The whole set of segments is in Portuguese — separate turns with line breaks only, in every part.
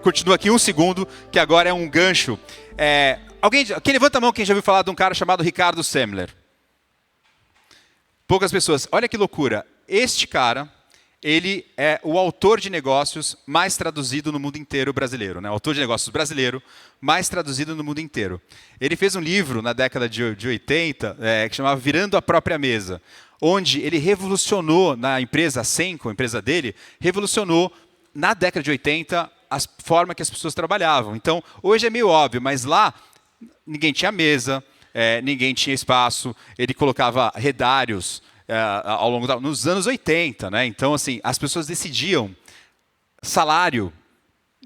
Continua aqui um segundo, que agora é um gancho. Quem levanta a mão, quem já ouviu falar de um cara chamado Ricardo Semler? Poucas pessoas. Olha que loucura. Este cara, ele é o autor de negócios mais traduzido no mundo inteiro brasileiro. Né? O autor de negócios brasileiro mais traduzido no mundo inteiro. Ele fez um livro na década de 80, que chamava Virando a Própria Mesa, onde ele revolucionou na empresa, a Senco, a empresa dele, revolucionou na década de 80 a forma que as pessoas trabalhavam. Então, hoje é meio óbvio, mas lá ninguém tinha mesa, ninguém tinha espaço, ele colocava redários ao longo nos anos 80, né? Então, assim, as pessoas decidiam salário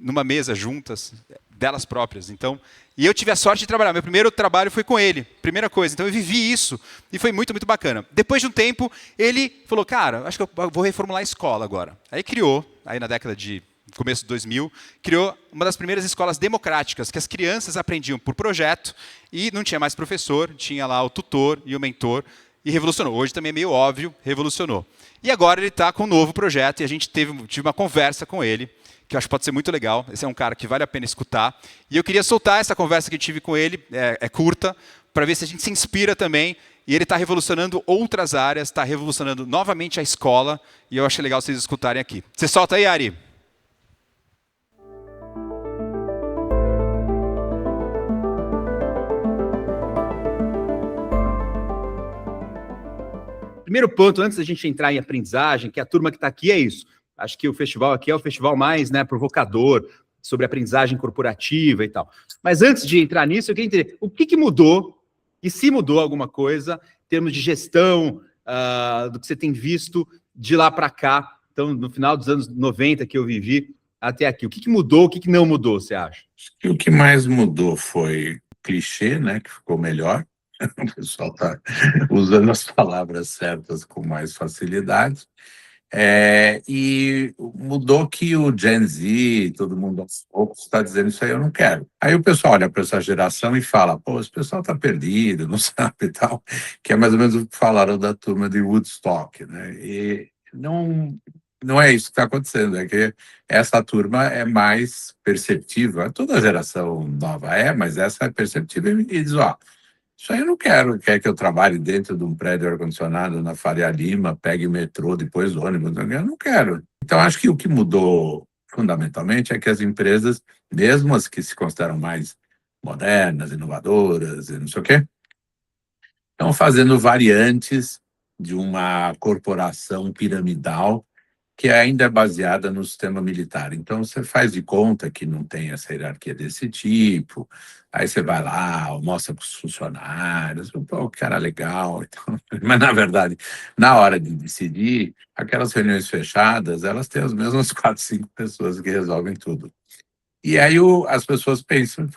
numa mesa juntas, delas próprias. Então, e eu tive a sorte de trabalhar. Meu primeiro trabalho foi com ele, primeira coisa. Então, eu vivi isso e foi muito, muito bacana. Depois de um tempo, ele falou, cara, acho que eu vou reformular a escola agora. Aí criou, aí na década de começo de 2000, criou uma das primeiras escolas democráticas, que as crianças aprendiam por projeto e não tinha mais professor, tinha lá o tutor e o mentor, e revolucionou. Hoje também é meio óbvio, revolucionou. E agora ele está com um novo projeto e a gente tive uma conversa com ele, que eu acho que pode ser muito legal. Esse é um cara que vale a pena escutar. E eu queria soltar essa conversa que eu tive com ele, é curta, para ver se a gente se inspira também. E ele está revolucionando outras áreas, está revolucionando novamente a escola, e eu acho legal vocês escutarem aqui. Você solta aí, Ari.
Primeiro ponto, antes da gente entrar em aprendizagem, que a turma que está aqui é isso. Acho que o festival aqui é o festival mais provocador, sobre aprendizagem corporativa e tal. Mas antes de entrar nisso, eu queria entender o que mudou, e se mudou alguma coisa, em termos de gestão, do que você tem visto de lá para cá, então, no final dos anos 90 que eu vivi, até aqui. O que mudou, o que não mudou, você acha?
O que mais mudou foi o clichê, né, que ficou melhor. O pessoal está usando as palavras certas com mais facilidade. E mudou que o Gen Z, todo mundo aos poucos está dizendo isso aí, eu não quero. Aí o pessoal olha para essa geração e fala, pô, esse pessoal está perdido, não sabe e tal, que é mais ou menos o que falaram da turma de Woodstock, né? E não é isso que está acontecendo, é que essa turma é mais perceptiva, toda geração nova mas essa é perceptiva e diz, ó, isso aí eu não quero. Quer que eu trabalhe dentro de um prédio ar-condicionado na Faria Lima, pegue o metrô, depois ônibus? Eu não quero. Então, acho que o que mudou fundamentalmente é que as empresas, mesmo as que se consideram mais modernas, inovadoras e não sei o quê, estão fazendo variantes de uma corporação piramidal que ainda é baseada no sistema militar. Então, você faz de conta que não tem essa hierarquia desse tipo, aí você vai lá, almoça com os funcionários, pô, cara legal. Então, mas, na verdade, na hora de decidir, aquelas reuniões fechadas, elas têm as mesmas 4, 5 pessoas que resolvem tudo. E aí as pessoas pensam,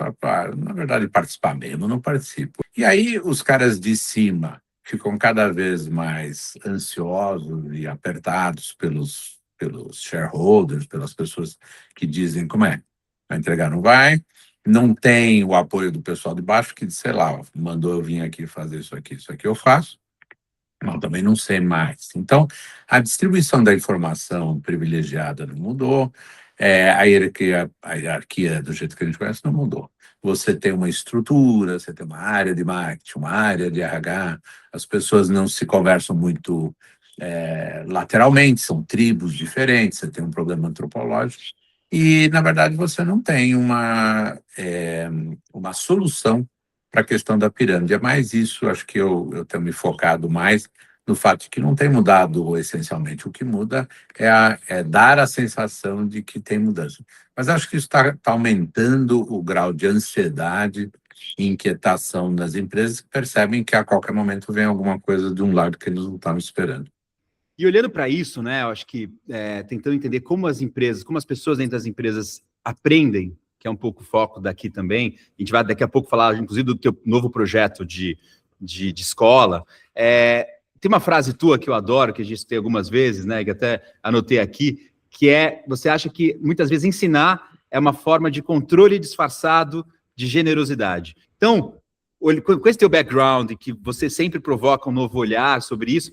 na verdade, participar mesmo, não participo. E aí os caras de cima ficam cada vez mais ansiosos e apertados pelos shareholders, pelas pessoas que dizem como é, vai entregar, não vai, não tem o apoio do pessoal de baixo que, sei lá, mandou eu vir aqui fazer isso aqui eu faço, não, também não sei mais. Então, a distribuição da informação privilegiada não mudou, a hierarquia do jeito que a gente conhece não mudou. Você tem uma estrutura, você tem uma área de marketing, uma área de RH, as pessoas não se conversam muito lateralmente, são tribos diferentes, você tem um problema antropológico, e, na verdade, você não tem uma solução para a questão da pirâmide. É mais isso, acho que eu tenho me focado mais no fato de que não tem mudado essencialmente. O que muda é dar a sensação de que tem mudança. Mas acho que isso está aumentando o grau de ansiedade e inquietação das empresas que percebem que a qualquer momento vem alguma coisa de um lado que eles não estavam esperando.
E olhando para isso, né, eu acho que tentando entender como as empresas, como as pessoas dentro das empresas aprendem, que é um pouco o foco daqui também, a gente vai daqui a pouco falar, inclusive, do teu novo projeto de escola. Tem uma frase tua que eu adoro, que a gente tem algumas vezes, né, que até anotei aqui, que você acha que muitas vezes ensinar é uma forma de controle disfarçado de generosidade. Então, com esse teu background, que você sempre provoca um novo olhar sobre isso,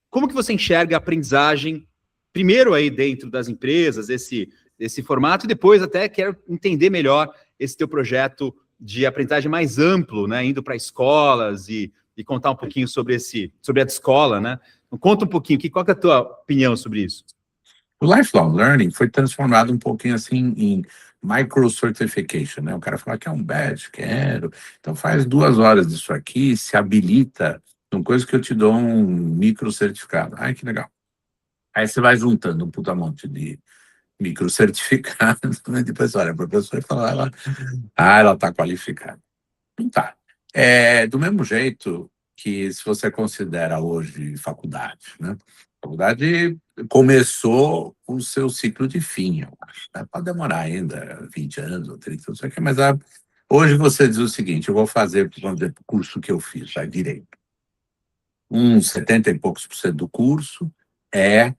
como que você enxerga a aprendizagem, primeiro aí dentro das empresas, esse desse formato, e depois até quero entender melhor esse teu projeto de aprendizagem mais amplo, né, indo para escolas e contar um pouquinho sobre a escola, né? Então, conta um pouquinho, qual que é a tua opinião sobre isso?
O lifelong learning foi transformado um pouquinho assim em micro-certification, né? O cara fala que é um badge, quero. Então faz 2 horas disso aqui, se habilita, são coisas que eu te dou um micro-certificado. Ai, que legal. Aí você vai juntando um puta monte de micro-certificados, né? Depois, olha, a professora fala, ela está qualificada. Não tá. Do mesmo jeito que se você considera hoje faculdade, né? A faculdade começou o seu ciclo de fim, eu acho, né? Pode demorar ainda 20 anos ou 30, não sei o que, mas hoje você diz o seguinte, eu vou fazer, vamos dizer, o curso que eu fiz, direito. Uns 70 e poucos % do curso é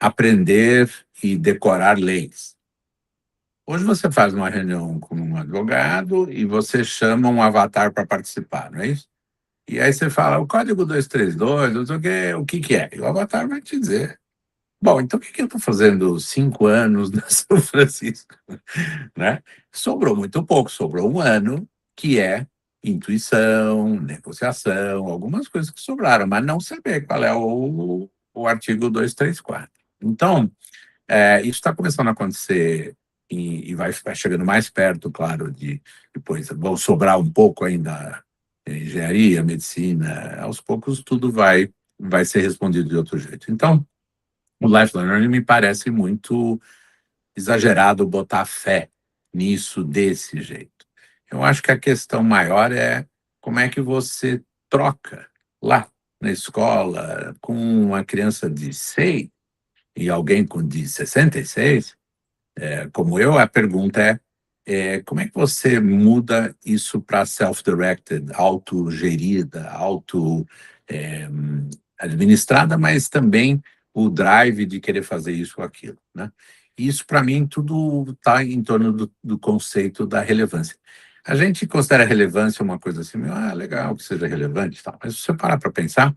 aprender e decorar leis. Hoje você faz uma reunião com um advogado e você chama um avatar para participar, não é isso? E aí você fala, o código 232, não sei o que que é? E o avatar vai te dizer. Bom, então o que eu estou fazendo 5 anos na São Francisco? Né? Sobrou muito pouco, sobrou 1 ano, que é intuição, negociação, algumas coisas que sobraram, mas não saber qual é o artigo 234. Então, isso está começando a acontecer e vai chegando mais perto, claro, depois vão sobrar um pouco ainda engenharia, medicina, aos poucos tudo vai ser respondido de outro jeito. Então, o lifelong learning me parece muito exagerado botar fé nisso desse jeito. Eu acho que a questão maior é como é que você troca lá na escola com uma criança de 6 e alguém de 66, como eu, a pergunta como é que você muda isso para self-directed, autogerida, administrada, mas também o drive de querer fazer isso ou aquilo, né? Isso, para mim, tudo está em torno do conceito da relevância. A gente considera relevância uma coisa assim, legal que seja relevante, tal, mas se você parar para pensar,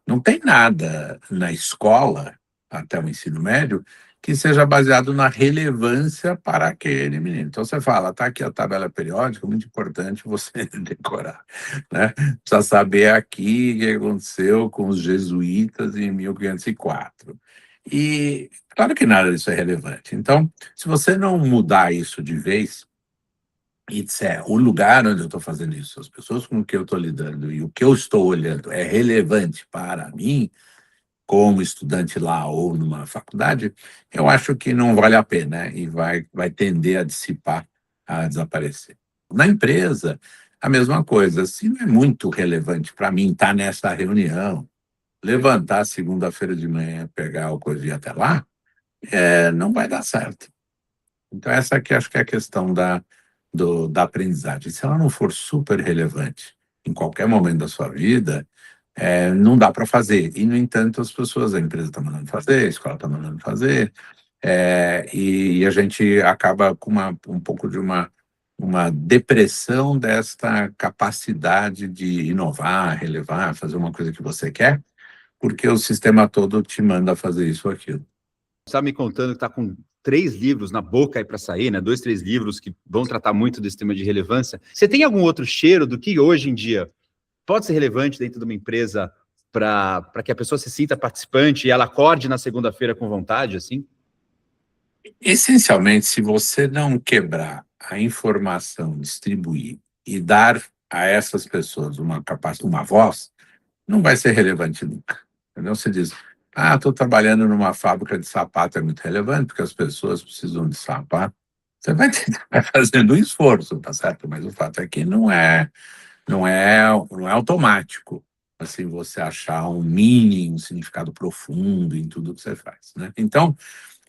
não tem nada na escola, até o ensino médio, que seja baseado na relevância para aquele menino. Então, você fala, está aqui a tabela periódica, muito importante você decorar, né? Precisa saber aqui o que aconteceu com os jesuítas em 1504. E, claro que nada disso é relevante. Então, se você não mudar isso de vez, e disser, o lugar onde eu estou fazendo isso, as pessoas com que eu estou lidando e o que eu estou olhando é relevante para mim, como estudante lá ou numa faculdade, eu acho que não vale a pena e vai tender a dissipar, a desaparecer. Na empresa, a mesma coisa. Se não é muito relevante para mim estar nessa reunião, levantar segunda-feira de manhã, pegar o coisa e ir até lá, não vai dar certo. Então, essa aqui acho que é a questão da aprendizagem. Se ela não for super relevante em qualquer momento da sua vida, não dá para fazer. E, no entanto, as pessoas, a empresa está mandando fazer, a escola está mandando fazer, e a gente acaba com um pouco de uma depressão desta capacidade de inovar, relevar, fazer uma coisa que você quer, porque o sistema todo te manda fazer isso ou aquilo.
Você está me contando que está com 3 livros na boca aí para sair, né? 2, 3 livros que vão tratar muito desse tema de relevância. Você tem algum outro cheiro do que hoje em dia pode ser relevante dentro de uma empresa para que a pessoa se sinta participante e ela acorde na segunda-feira com vontade, assim?
Essencialmente, se você não quebrar a informação, distribuir e dar a essas pessoas uma voz, não vai ser relevante nunca. Entendeu? Você diz, estou trabalhando numa fábrica de sapato, é muito relevante, porque as pessoas precisam de sapato. Você vai fazendo um esforço, tá certo? Mas o fato é que não é automático, assim, você achar um meaning, um significado profundo em tudo que você faz, né? Então,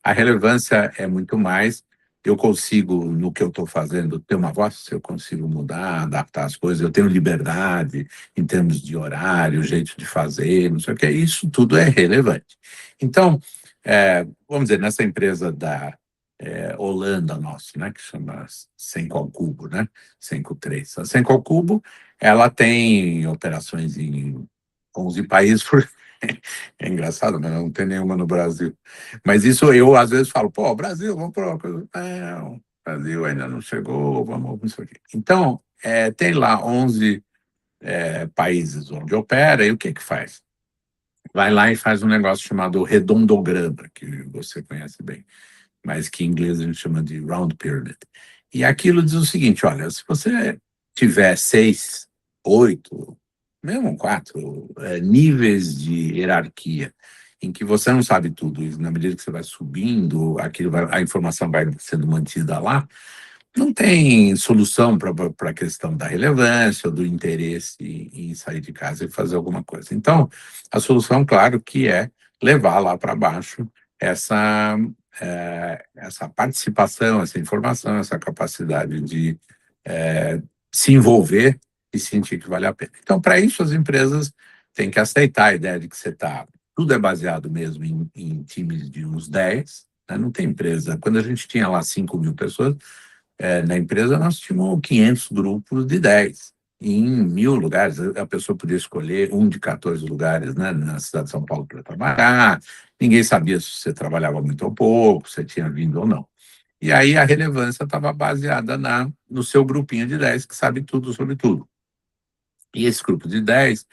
a relevância é muito mais, eu consigo, no que eu estou fazendo, ter uma voz, eu consigo mudar, adaptar as coisas, eu tenho liberdade em termos de horário, jeito de fazer, não sei o que, isso tudo é relevante. Então, vamos dizer, nessa empresa da Holanda nossa, né, que chama Cenco ao Cubo, né, Cenco 3. A Cenco ao Cubo, ela tem operações em 11 países, É engraçado, mas não tem nenhuma no Brasil. Mas isso eu, às vezes, falo, pô, Brasil, vamos para uma coisa. Não, o Brasil ainda não chegou, vamos isso aqui. Então, tem lá 11 países onde opera, e o que faz? Vai lá e faz um negócio chamado redondograma, que você conhece bem, mas que em inglês a gente chama de round pyramid. E aquilo diz o seguinte, olha, se você tiver 6, 8, mesmo 4 níveis de hierarquia, em que você não sabe tudo, e na medida que você vai subindo, a informação vai sendo mantida lá, não tem solução para a questão da relevância ou do interesse em sair de casa e fazer alguma coisa. Então, a solução, claro, que é levar lá para baixo essa participação, essa informação, essa capacidade de se envolver e sentir que vale a pena. Então, para isso, as empresas têm que aceitar a ideia de que tudo é baseado mesmo em times de uns 10, né? Não tem empresa. Quando a gente tinha lá 5.000 pessoas, na empresa nós tínhamos 500 grupos de 10. Em 1.000 lugares, a pessoa podia escolher um de 14 lugares, né, na cidade de São Paulo para trabalhar. Ninguém sabia se você trabalhava muito ou pouco, se tinha vindo ou não. E aí a relevância estava baseada no seu grupinho de 10 que sabe tudo sobre tudo. E esse grupo de 10,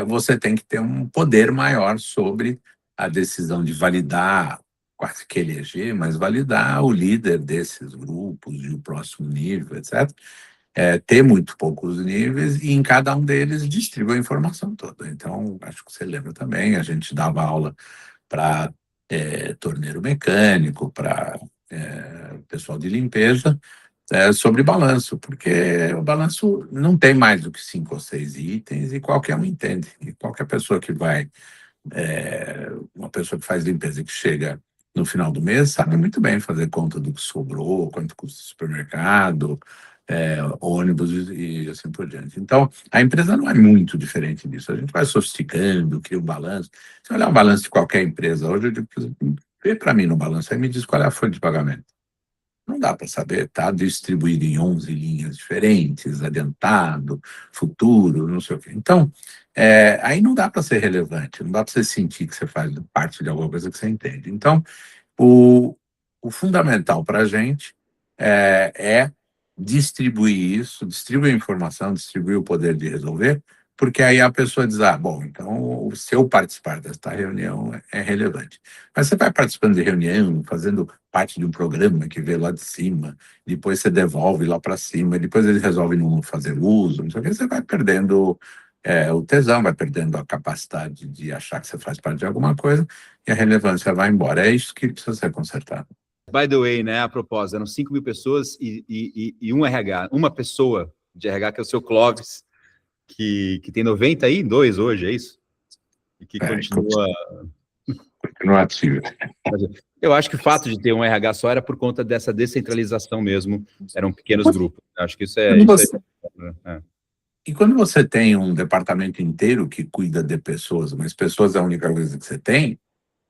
você tem que ter um poder maior sobre a decisão de validar, quase que eleger, mas validar o líder desses grupos e o próximo nível, etc. Ter muito poucos níveis e em cada um deles distribui a informação toda. Então, acho que você lembra também, a gente dava aula para torneiro mecânico, para pessoal de limpeza, sobre balanço, porque o balanço não tem mais do que 5 ou 6 itens e qualquer um entende. E qualquer pessoa que uma pessoa que faz limpeza e que chega no final do mês sabe muito bem fazer conta do que sobrou, quanto custa o supermercado, ônibus e assim por diante. Então, a empresa não é muito diferente disso. A gente vai sofisticando, cria um balanço. Se olhar o balanço de qualquer empresa hoje, eu digo, vê para mim no balanço, aí me diz qual é a folha de pagamento. Não dá para saber, está distribuído em 11 linhas diferentes, adiantado, futuro, não sei o quê. Então, aí não dá para ser relevante, não dá para você sentir que você faz parte de alguma coisa que você entende. Então, o fundamental para a gente é distribuir isso, distribuir a informação, distribuir o poder de resolver, porque aí a pessoa diz, bom, então se eu participar desta reunião é relevante. Mas você vai participando de reunião, fazendo parte de um programa que vê lá de cima, depois você devolve lá para cima, depois eles resolvem não fazer uso, não sei o que, você vai perdendo o tesão, vai perdendo a capacidade de achar que você faz parte de alguma coisa e a relevância vai embora. É isso que precisa ser consertado.
By the way, né, a propósito, eram 5.000 pessoas e um RH, uma pessoa de RH, que é o seu Clóvis, que tem 92 hoje, é isso? E que continua
ativo.
Eu acho que o fato de ter um RH só era por conta dessa descentralização mesmo, eram pequenos grupos. Acho que isso é...
E quando você tem um departamento inteiro que cuida de pessoas, mas pessoas é a única coisa que você tem,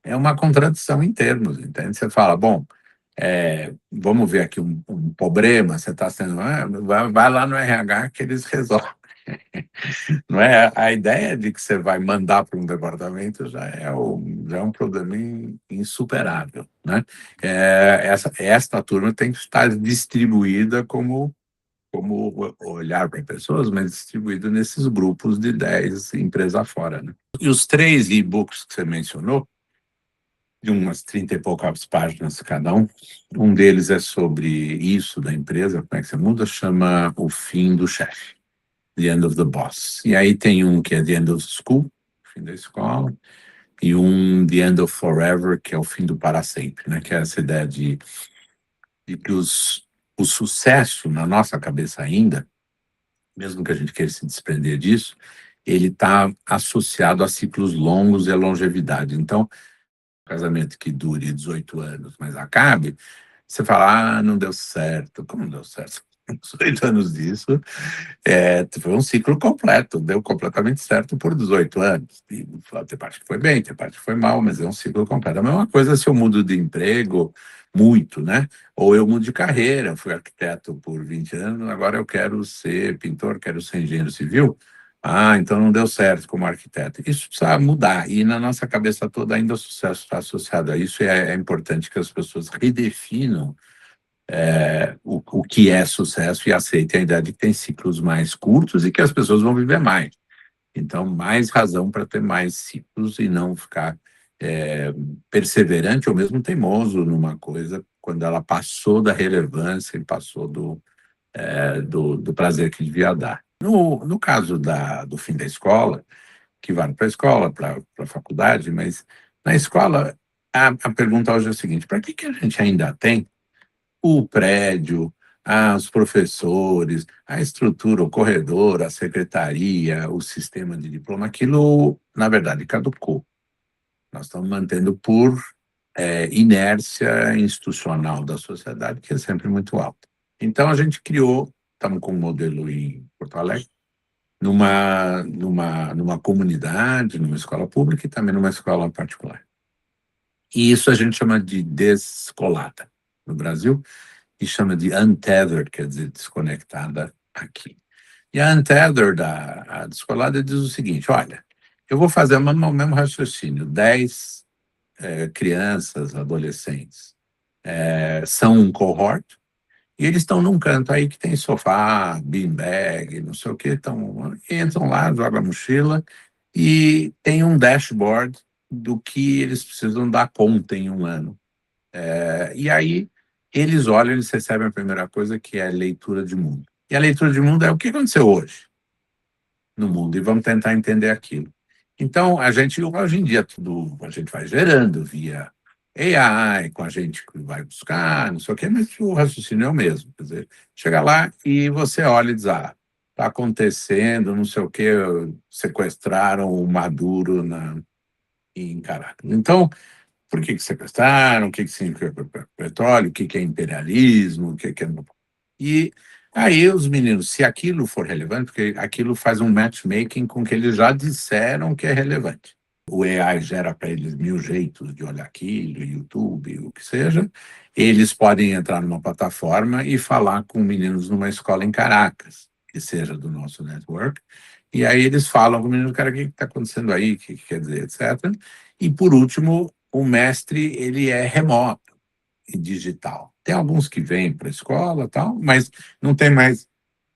é uma contradição em termos, entende? Você fala, bom, vamos ver aqui um problema, você está sendo... vai lá no RH que eles resolvem. Não é? A ideia de que você vai mandar para um departamento já é um problema insuperável, né? Esta turma tem que estar distribuída como olhar para pessoas, mas distribuído nesses grupos de 10 empresas fora, né? E os 3 e-books que você mencionou, de umas 30 e poucas páginas cada um deles é sobre isso da empresa, como é que você muda, chama O Fim do Chefe, The End of the Boss. E aí tem um que é The End of School, o fim da escola, e um The End of Forever, que é o fim do para sempre, né? Que é essa ideia de que o sucesso na nossa cabeça ainda, mesmo que a gente queira se desprender disso, ele está associado a ciclos longos e a longevidade. Então, um casamento que dure 18 anos, mas acabe, você fala, não deu certo. Como não deu certo? 18 anos disso, foi um ciclo completo, deu completamente certo por 18 anos. E tem parte que foi bem, tem parte que foi mal, mas é um ciclo completo. A mesma coisa se eu mudo de emprego muito, né? Ou eu mudo de carreira, fui arquiteto por 20 anos, agora eu quero ser pintor, quero ser engenheiro civil. Ah, então não deu certo como arquiteto. Isso precisa mudar. E na nossa cabeça toda ainda o sucesso está associado a isso. E é importante que as pessoas redefinam o que é sucesso e aceitem a ideia de que tem ciclos mais curtos e que as pessoas vão viver mais. Então, mais razão para ter mais ciclos e não ficar perseverante ou mesmo teimoso numa coisa quando ela passou da relevância e passou do prazer que devia dar. No caso do fim da escola, que vale para a escola, para a faculdade, mas na escola a pergunta hoje é a seguinte: para que a gente ainda tem o prédio, os professores, a estrutura, o corredor, a secretaria, o sistema de diploma? Aquilo, na verdade, caducou. Nós estamos mantendo por inércia institucional da sociedade, que é sempre muito alta. Então, a gente criou, estamos com um modelo em Porto Alegre, numa comunidade, numa escola pública e também numa escola particular. E isso a gente chama de descolada no Brasil e chama de untethered, quer dizer, desconectada aqui. E a untethered, a descolada, diz o seguinte: olha, eu vou fazer o mesmo raciocínio, 10 crianças, adolescentes, são um cohort, e eles estão num canto aí que tem sofá, beanbag, não sei o que, entram lá, jogam a mochila e tem um dashboard do que eles precisam dar conta em um ano. E aí eles olham, eles recebem a primeira coisa, que é leitura de mundo. E a leitura de mundo é o que aconteceu hoje no mundo, e vamos tentar entender aquilo. Então, a gente, hoje em dia, a gente vai gerando via AI, com a gente que vai buscar, não sei o quê, mas o raciocínio é o mesmo. Quer dizer, chega lá e você olha e diz: está acontecendo, não sei o quê, sequestraram o Maduro em Caracas. Então, por que sequestraram? O que significa petróleo? O que é imperialismo? O que é... E aí os meninos, se aquilo for relevante, porque aquilo faz um matchmaking com o que eles já disseram que é relevante. O AI gera para eles 1000 jeitos de olhar aquilo, YouTube, o que seja. Eles podem entrar numa plataforma e falar com meninos numa escola em Caracas, que seja do nosso network. E aí eles falam com o menino: cara, o que está acontecendo aí? O que quer dizer, etc. E, por último, o mestre, ele é remoto e digital. Tem alguns que vêm para a escola, tal, mas não tem mais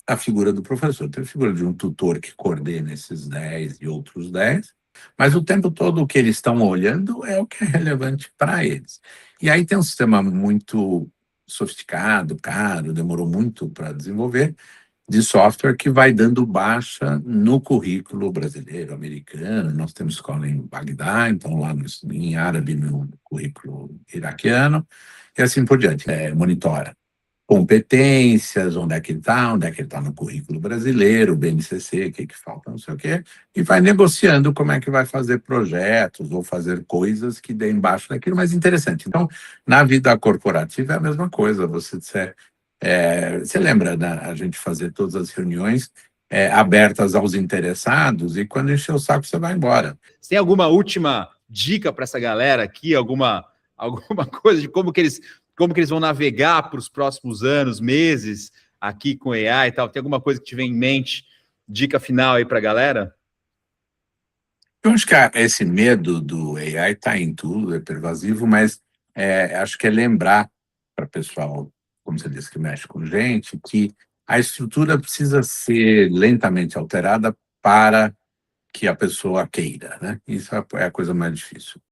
a figura do professor. Tem a figura de um tutor que coordena esses 10 e outros 10, mas o tempo todo o que eles estão olhando é o que é relevante para eles. E aí tem um sistema muito sofisticado, caro, demorou muito para desenvolver, de software que vai dando baixa no currículo brasileiro, americano. Nós temos escola em Bagdá, então lá em árabe no currículo iraquiano, e assim por diante. Monitora competências, onde é que ele está no currículo brasileiro, o BNCC, o que falta, não sei o quê, e vai negociando como é que vai fazer projetos ou fazer coisas que deem embaixo daquilo mais interessante. Então, na vida corporativa é a mesma coisa. Você lembra, né, a gente fazer todas as reuniões abertas aos interessados, e quando encher o saco você vai embora.
Você tem alguma última dica para essa galera aqui? Alguma coisa de como que eles vão navegar para os próximos anos, meses, aqui com AI e tal? Tem alguma coisa que tiver em mente? Dica final aí para a galera?
Eu acho que esse medo do AI está em tudo, é pervasivo, mas acho que é lembrar para o pessoal, como você disse, que mexe com gente, que a estrutura precisa ser lentamente alterada para que a pessoa queira, né? Isso é a coisa mais difícil.